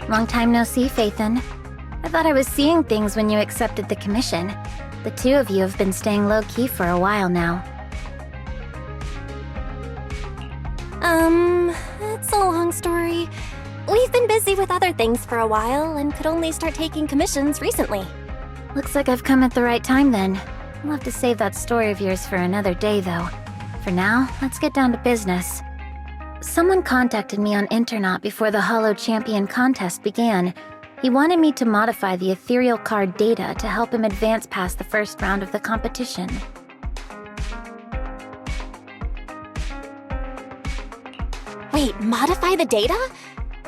Long time no see, Phaethon. I thought I was seeing things when you accepted the commission. The two of you have been staying low-key for a while now. It's a long story. We've been busy with other things for a while and could only start taking commissions recently. Looks like I've come at the right time then. I'll have to save that story of yours for another day, though. For now, let's get down to business. Someone contacted me on Internaut before the Hollow Champion contest began. He wanted me to modify the ethereal card data to help him advance past the first round of the competition. Wait, modify the data?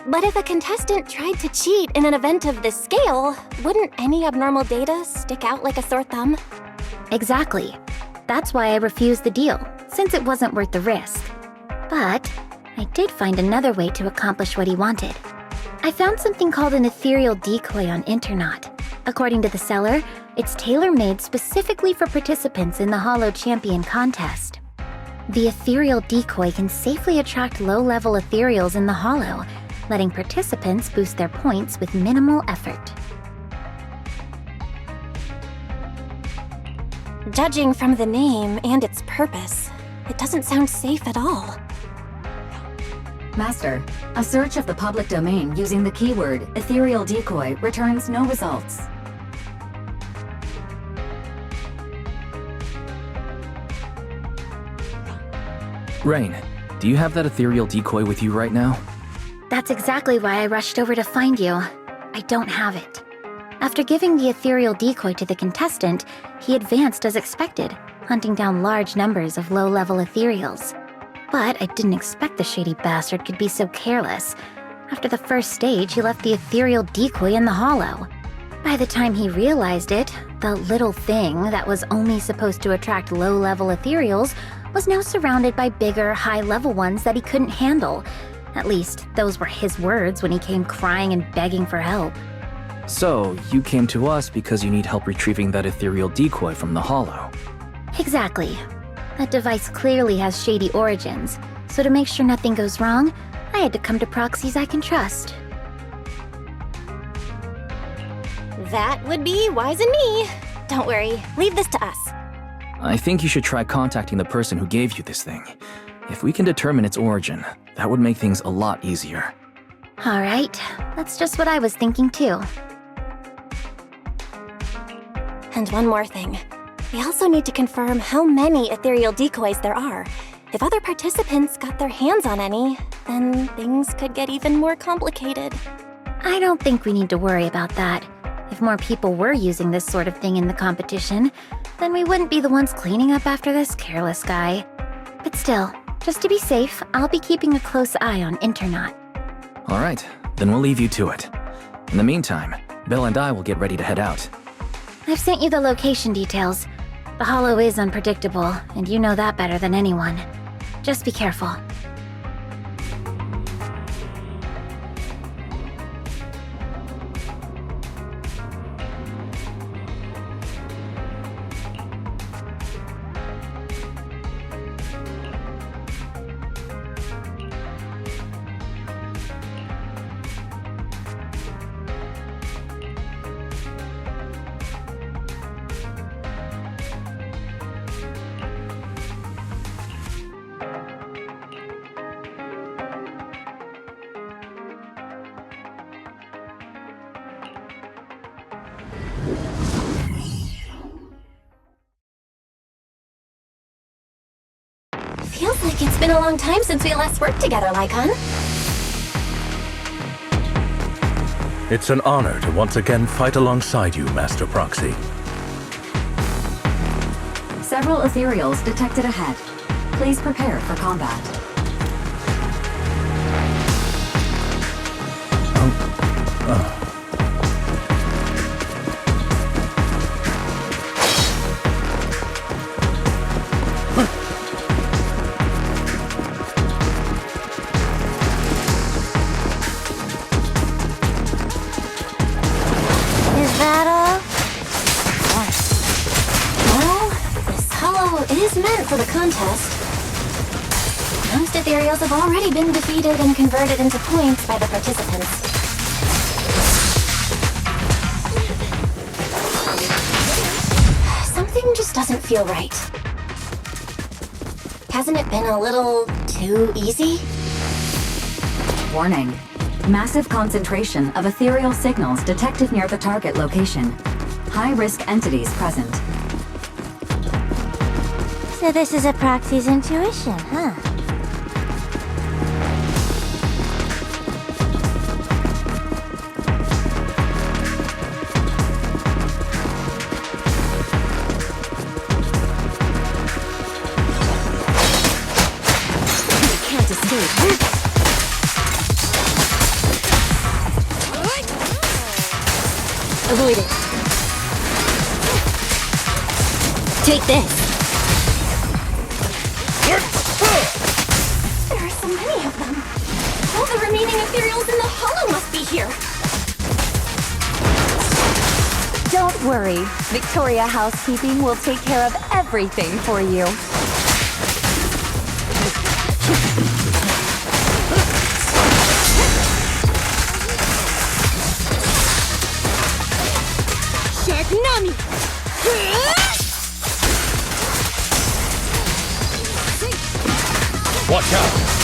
But if a contestant tried to cheat in an event of this scale, wouldn't any abnormal data stick out like a sore thumb? Exactly. That's why I refused the deal, since it wasn't worth the risk. But I did find another way to accomplish what he wanted. I found something called an ethereal decoy on Internaut. According to the seller, it's tailor-made specifically for participants in the Hollow Champion contest. The ethereal decoy can safely attract low-level ethereals in the Hollow, letting participants boost their points with minimal effort. Judging from the name and its purpose, it doesn't sound safe at all. Master, a search of the public domain using the keyword ethereal decoy returns no results. Rain, do you have that ethereal decoy with you right now? That's exactly why I rushed over to find you. I don't have it. After giving the ethereal decoy to the contestant, he advanced as expected, hunting down large numbers of low-level ethereals. But I didn't expect the shady bastard could be so careless. After the first stage, he left the ethereal decoy in the Hollow. By the time he realized it, the little thing that was only supposed to attract low-level ethereals was now surrounded by bigger, high-level ones that he couldn't handle. At least, those were his words when he came crying and begging for help. So, you came to us because you need help retrieving that ethereal decoy from the Hollow. Exactly. That device clearly has shady origins, so to make sure nothing goes wrong, I had to come to proxies I can trust. That would be wise in me. Don't worry, leave this to us. I think you should try contacting the person who gave you this thing. If we can determine its origin, that would make things a lot easier. Alright, that's just what I was thinking too. And one more thing. We also need to confirm how many ethereal decoys there are. If other participants got their hands on any, then things could get even more complicated. I don't think we need to worry about that. If more people were using this sort of thing in the competition, then we wouldn't be the ones cleaning up after this careless guy. But still, just to be safe, I'll be keeping a close eye on Internaut. Alright, then we'll leave you to it. In the meantime, Bill and I will get ready to head out. I've sent you the location details. The Hollow is unpredictable, and you know that better than anyone. Just be careful. Feels like it's been a long time since we last worked together, Lycon. It's an honor to once again fight alongside you, Master Proxy. Several ethereals detected ahead. Please prepare for combat. Is that all? Well, this hollow is meant for the contest. Most ethereals have already been defeated and converted into points by the participants. Something just doesn't feel right. Hasn't it been a little too easy? Warning. Massive concentration of ethereal signals detected near the target location. High-risk entities present. So this is a proxy's intuition, huh? Can't escape. Avoid it. Take this. There are so many of them. All the remaining ethereals in the hollow must be here. Don't worry. Victoria Housekeeping will take care of everything for you. Nami! Watch out!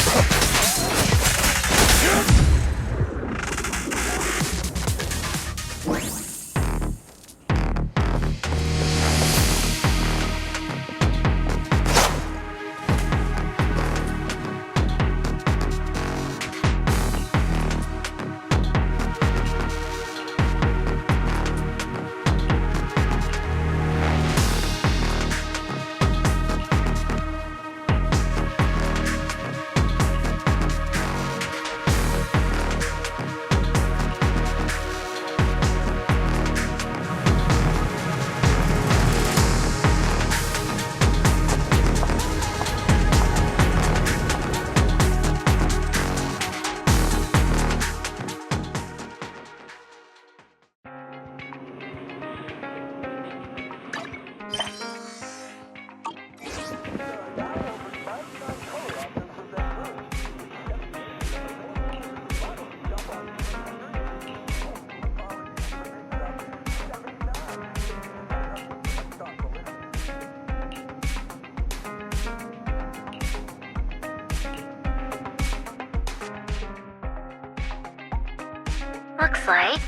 Looks like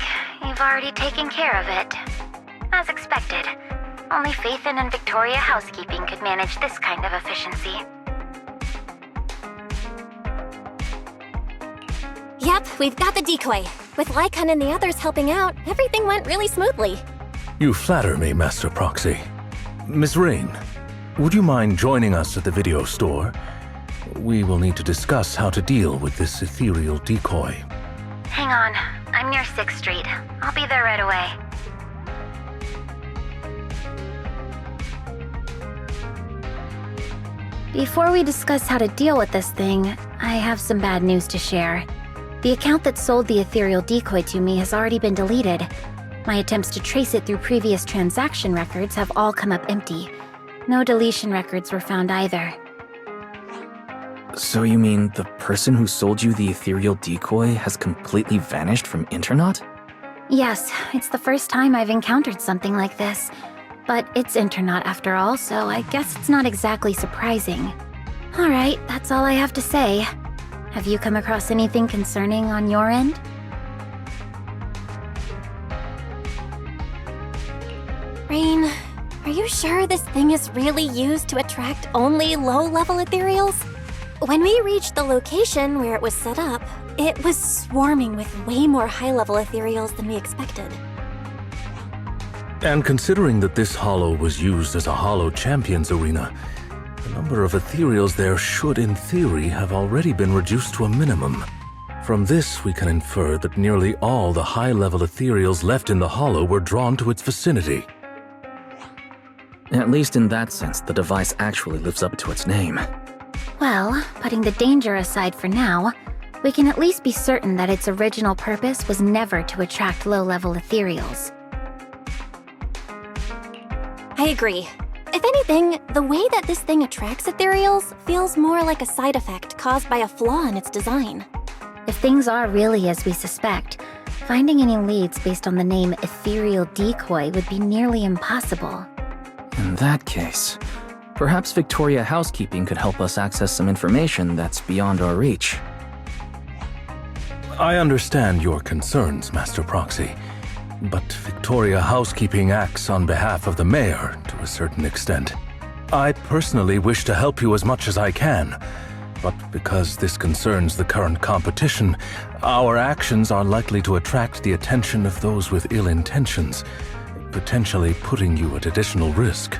you've already taken care of it. As expected, only Faithin and Victoria Housekeeping could manage this kind of efficiency. Yep, we've got the decoy. With Lycon and the others helping out, everything went really smoothly. You flatter me, Master Proxy. Miss Rain, would you mind joining us at the video store? We will need to discuss how to deal with this ethereal decoy. Hang on, I'm near 6th Street. I'll be there right away. Before we discuss how to deal with this thing, I have some bad news to share. The account that sold the ethereal decoy to me has already been deleted. My attempts to trace it through previous transaction records have all come up empty. No deletion records were found either. So you mean the person who sold you the ethereal decoy has completely vanished from Internet? Yes, it's the first time I've encountered something like this. But it's Internet after all, so I guess it's not exactly surprising. Alright, that's all I have to say. Have you come across anything concerning on your end? Rain, are you sure this thing is really used to attract only low-level ethereals? When we reached the location where it was set up, it was swarming with way more high-level ethereals than we expected. And considering that this hollow was used as a hollow champions arena, the number of ethereals there should, in theory, have already been reduced to a minimum. From this, we can infer that nearly all the high-level ethereals left in the hollow were drawn to its vicinity. At least in that sense, the device actually lives up to its name. Well, putting the danger aside for now, we can at least be certain that its original purpose was never to attract low-level ethereals. I agree. If anything, the way that this thing attracts ethereals feels more like a side effect caused by a flaw in its design. If things are really as we suspect, finding any leads based on the name Ethereal Decoy would be nearly impossible. In that case, perhaps Victoria Housekeeping could help us access some information that's beyond our reach. I understand your concerns, Master Proxy, but Victoria Housekeeping acts on behalf of the mayor to a certain extent. I personally wish to help you as much as I can, but because this concerns the current competition, our actions are likely to attract the attention of those with ill intentions, potentially putting you at additional risk.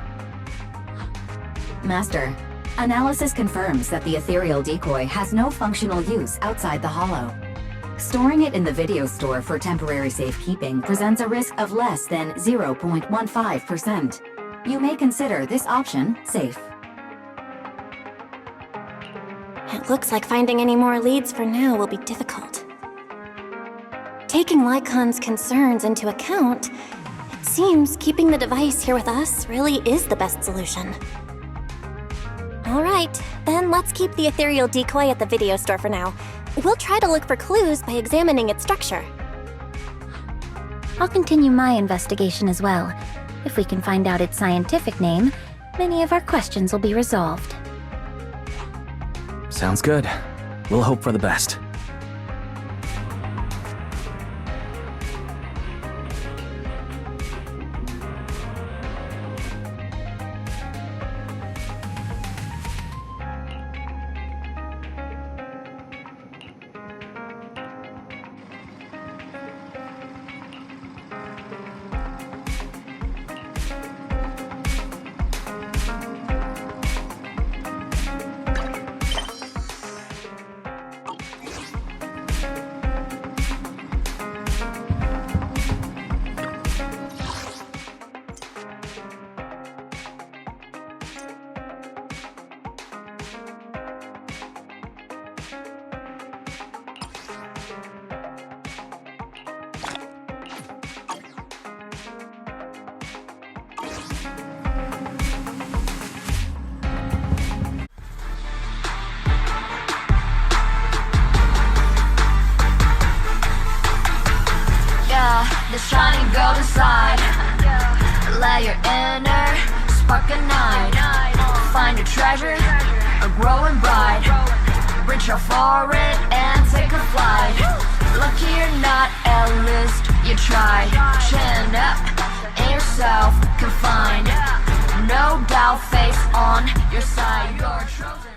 Master, analysis confirms that the ethereal decoy has no functional use outside the Hollow. Storing it in the video store for temporary safekeeping presents a risk of less than 0.15%. You may consider this option safe. It looks like finding any more leads for now will be difficult. Taking Lycon's concerns into account, it seems keeping the device here with us really is the best solution. Alright, then let's keep the ethereal decoy at the video store for now. We'll try to look for clues by examining its structure. I'll continue my investigation as well. If we can find out its scientific name, many of our questions will be resolved. Sounds good. We'll hope for the best. The shining golden side. Let your inner spark ignite. Find a treasure, a growing bright. Reach out for it and take a flight. Lucky or not, at least you tried. Chin up and yourself confined. No doubt, face on your side. You're chosen.